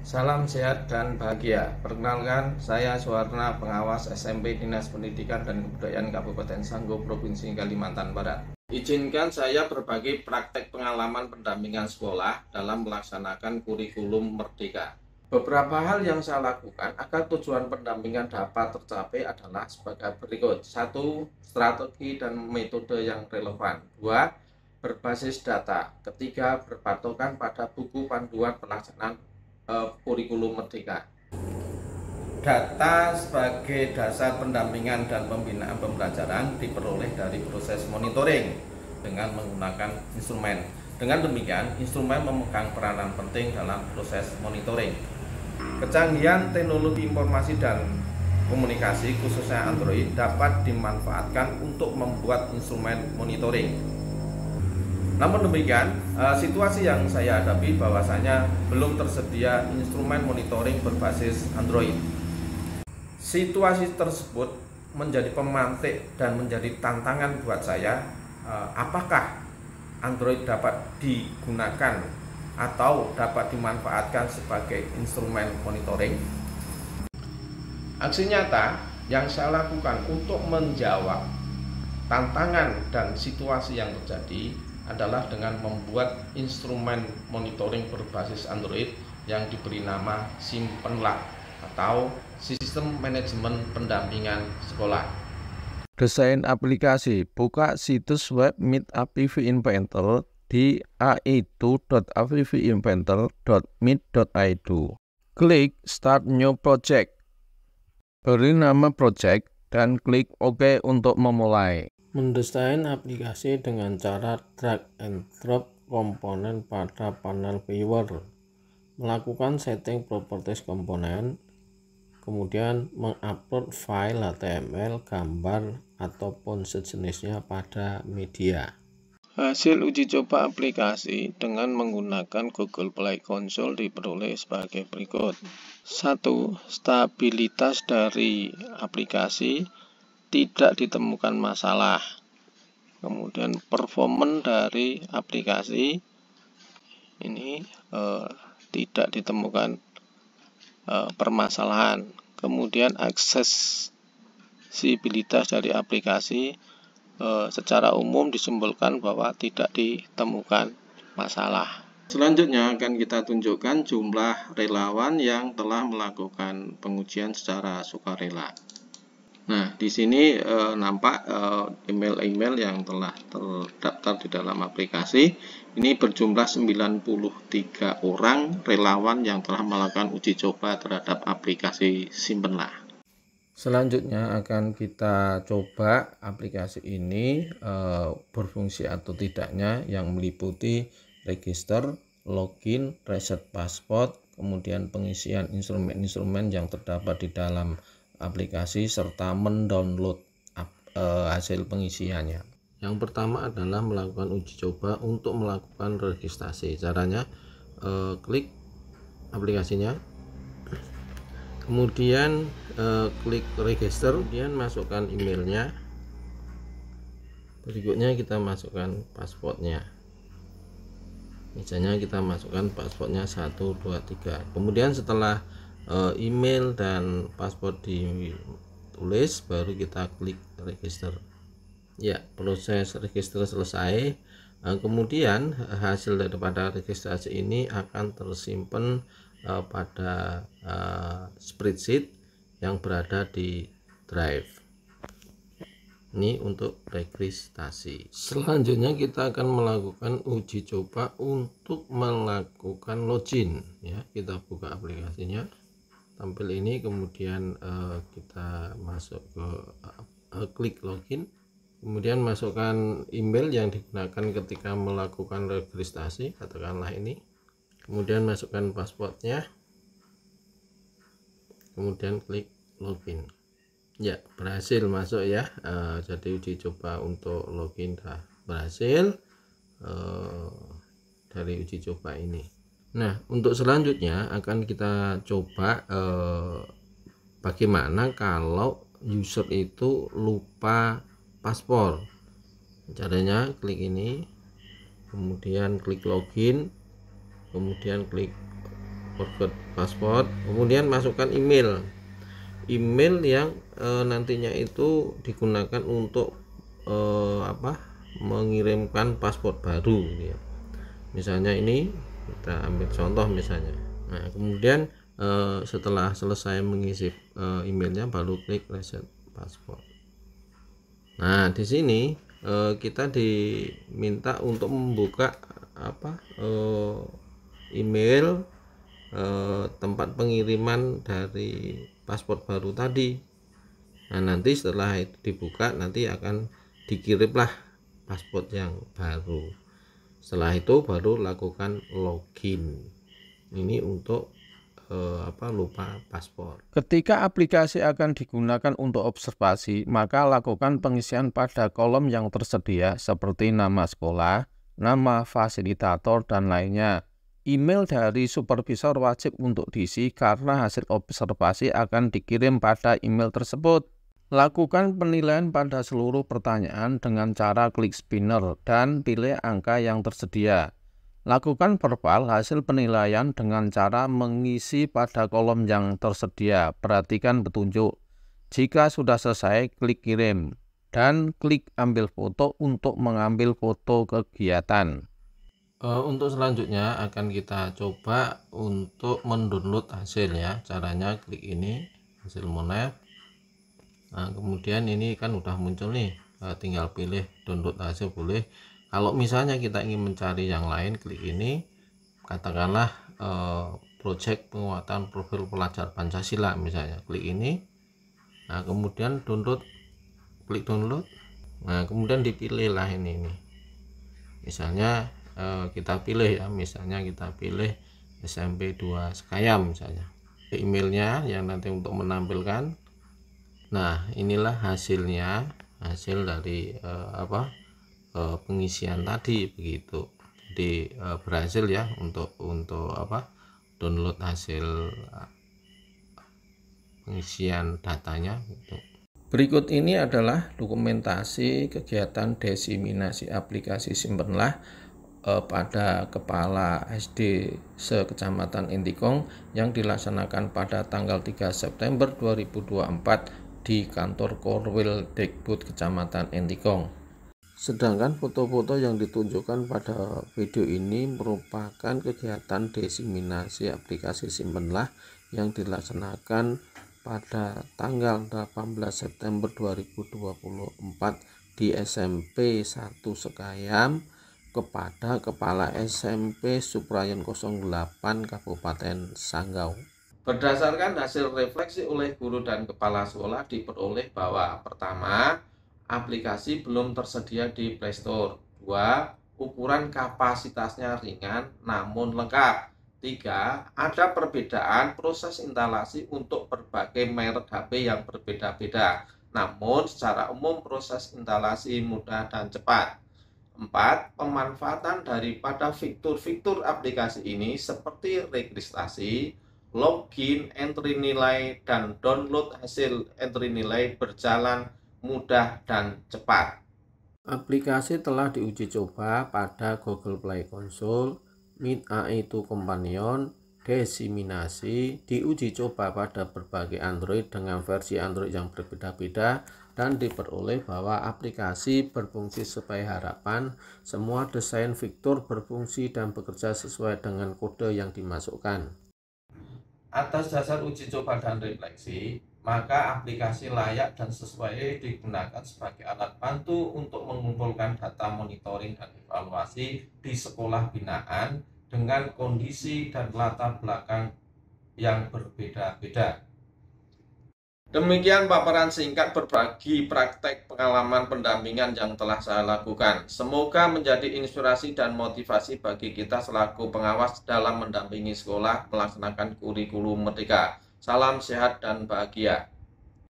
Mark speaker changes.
Speaker 1: Salam sehat dan bahagia. Perkenalkan, saya Suwarna, pengawas SMP Dinas Pendidikan dan Kebudayaan Kabupaten Sangguh, Provinsi Kalimantan Barat. Izinkan saya berbagi praktek pengalaman pendampingan sekolah dalam melaksanakan kurikulum Merdeka. Beberapa hal yang saya lakukan agar tujuan pendampingan dapat tercapai adalah sebagai berikut. 1. Strategi dan metode yang relevan. 2. Berbasis data. 3. Berpatokan pada buku panduan pelaksanaan kurikulum Merdeka. Data sebagai dasar pendampingan dan pembinaan pembelajaran diperoleh dari proses monitoring dengan menggunakan instrumen. Dengan demikian, instrumen memegang peranan penting dalam proses monitoring. Kecanggihan teknologi informasi dan komunikasi, khususnya Android, dapat dimanfaatkan untuk membuat instrumen monitoring. Namun demikian, situasi yang saya hadapi bahwasanya belum tersedia instrumen monitoring berbasis Android. Situasi tersebut menjadi pemantik dan menjadi tantangan buat saya. Apakah Android dapat digunakan atau dapat dimanfaatkan sebagai instrumen monitoring? Aksi nyata yang saya lakukan untuk menjawab tantangan dan situasi yang terjadi adalah dengan membuat instrumen monitoring berbasis Android yang diberi nama Simpenlah atau Sistem Manajemen Pendampingan Sekolah.
Speaker 2: Desain aplikasi. Buka situs web Meet APV Inventor di ai2.avvinventor.meet.id. Klik Start New Project. Beri nama project dan klik OK untuk memulai. Mendesain aplikasi dengan cara drag and drop komponen pada panel viewer. Melakukan setting properties komponen, kemudian mengupload file HTML, gambar, ataupun sejenisnya pada media. Hasil uji coba aplikasi dengan menggunakan Google Play Console diperoleh sebagai berikut. 1. Stabilitas dari aplikasi tidak ditemukan masalah. Kemudian performance dari aplikasi ini tidak ditemukan permasalahan. Kemudian aksesibilitas dari aplikasi secara umum disimpulkan bahwa tidak ditemukan masalah. Selanjutnya akan kita tunjukkan jumlah relawan yang telah melakukan pengujian secara sukarela. Nah, di sini nampak email-email yang telah terdaftar di dalam aplikasi. Ini berjumlah 93 orang relawan yang telah melakukan uji coba terhadap aplikasi Simpenlah. Selanjutnya akan kita coba aplikasi ini berfungsi atau tidaknya, yang meliputi register, login, reset password, kemudian pengisian instrumen-instrumen yang terdapat di dalam aplikasi, serta mendownload hasil pengisiannya. Yang pertama adalah melakukan uji coba untuk melakukan registrasi. Caranya klik aplikasinya, kemudian klik register, kemudian masukkan emailnya. Berikutnya kita masukkan passwordnya. Misalnya kita masukkan passwordnya 123. Kemudian setelah email dan password ditulis, baru kita klik register. Ya, proses register selesai. Kemudian hasil daripada registrasi ini akan tersimpan pada spreadsheet yang berada di drive. Ini untuk registrasi. Selanjutnya kita akan melakukan uji coba untuk melakukan login. Ya, kita buka aplikasinya, tampil ini, kemudian kita masuk ke klik login, kemudian masukkan email yang digunakan ketika melakukan registrasi, katakanlah ini, kemudian masukkan passwordnya, kemudian klik login. Ya, berhasil masuk ya. Jadi uji coba untuk login dah berhasil dari uji coba ini. Nah, untuk selanjutnya akan kita coba bagaimana kalau user itu lupa paspor. Caranya klik ini, kemudian klik login, kemudian klik forgot password, kemudian masukkan email yang nantinya itu digunakan untuk mengirimkan paspor baru ya. Misalnya ini kita ambil contoh misalnya. Nah, kemudian setelah selesai mengisi emailnya baru klik reset password. Nah, di sini kita diminta untuk membuka email tempat pengiriman dari paspor baru tadi. Nah, nanti setelah itu dibuka nanti akan dikirimlah paspor yang baru. Setelah itu baru lakukan login. Ini untuk lupa paspor.
Speaker 3: Ketika aplikasi akan digunakan untuk observasi, maka lakukan pengisian pada kolom yang tersedia seperti nama sekolah, nama fasilitator, dan lainnya. Email dari supervisor wajib untuk diisi karena hasil observasi akan dikirim pada email tersebut. Lakukan penilaian pada seluruh pertanyaan dengan cara klik spinner dan pilih angka yang tersedia. Lakukan verbal hasil penilaian dengan cara mengisi pada kolom yang tersedia. Perhatikan petunjuk. Jika sudah selesai, klik kirim dan klik ambil foto untuk mengambil foto kegiatan.
Speaker 2: Untuk selanjutnya akan kita coba untuk mendownload hasil ya. Caranya klik ini, hasil monef. Nah, kemudian ini kan udah muncul nih, tinggal pilih download hasil boleh. Kalau misalnya kita ingin mencari yang lain, klik ini, katakanlah project penguatan profil pelajar Pancasila misalnya, klik ini. Nah, kemudian download, klik download. Nah, kemudian dipilihlah ini. Misalnya kita pilih ya, misalnya kita pilih SMP 2 Sekayam misalnya. Emailnya yang nanti untuk menampilkan. Nah, inilah hasilnya, hasil dari pengisian tadi begitu. Jadi berhasil ya untuk download hasil pengisian datanya gitu.
Speaker 1: Berikut ini adalah dokumentasi kegiatan diseminasi aplikasi Simpenlah pada Kepala SD se-Kecamatan Intikong yang dilaksanakan pada tanggal 3 September 2024 di kantor Korwil Dekbud Kecamatan Intikong. Sedangkan foto-foto yang ditunjukkan pada video ini merupakan kegiatan diseminasi aplikasi Simpenlah yang dilaksanakan pada tanggal 18 September 2024 di SMP 1 Sekayam kepada Kepala SMP Suprayon 08 Kabupaten Sanggau. Berdasarkan hasil refleksi oleh guru dan kepala sekolah diperoleh bahwa pertama, aplikasi belum tersedia di Play Store. 2. Ukuran kapasitasnya ringan namun lengkap. 3. Ada perbedaan proses instalasi untuk berbagai merek HP yang berbeda-beda. Namun secara umum proses instalasi mudah dan cepat. 4. Pemanfaatan daripada fitur-fitur aplikasi ini seperti registrasi, login, entry nilai, dan download hasil entry nilai berjalan mudah dan cepat. Aplikasi telah diuji coba pada Google Play Console, Meet AI2 Companion, diseminasi, diuji coba pada berbagai Android dengan versi Android yang berbeda-beda, dan diperoleh bahwa aplikasi berfungsi sesuai harapan, semua desain fitur berfungsi dan bekerja sesuai dengan kode yang dimasukkan. Atas dasar uji coba dan refleksi, maka aplikasi layak dan sesuai digunakan sebagai alat bantu untuk mengumpulkan data monitoring dan evaluasi di sekolah binaan dengan kondisi dan latar belakang yang berbeda-beda. Demikian paparan singkat berbagi praktek pengalaman pendampingan yang telah saya lakukan. Semoga menjadi inspirasi dan motivasi bagi kita selaku pengawas dalam mendampingi sekolah melaksanakan kurikulum merdeka. Salam sehat dan bahagia.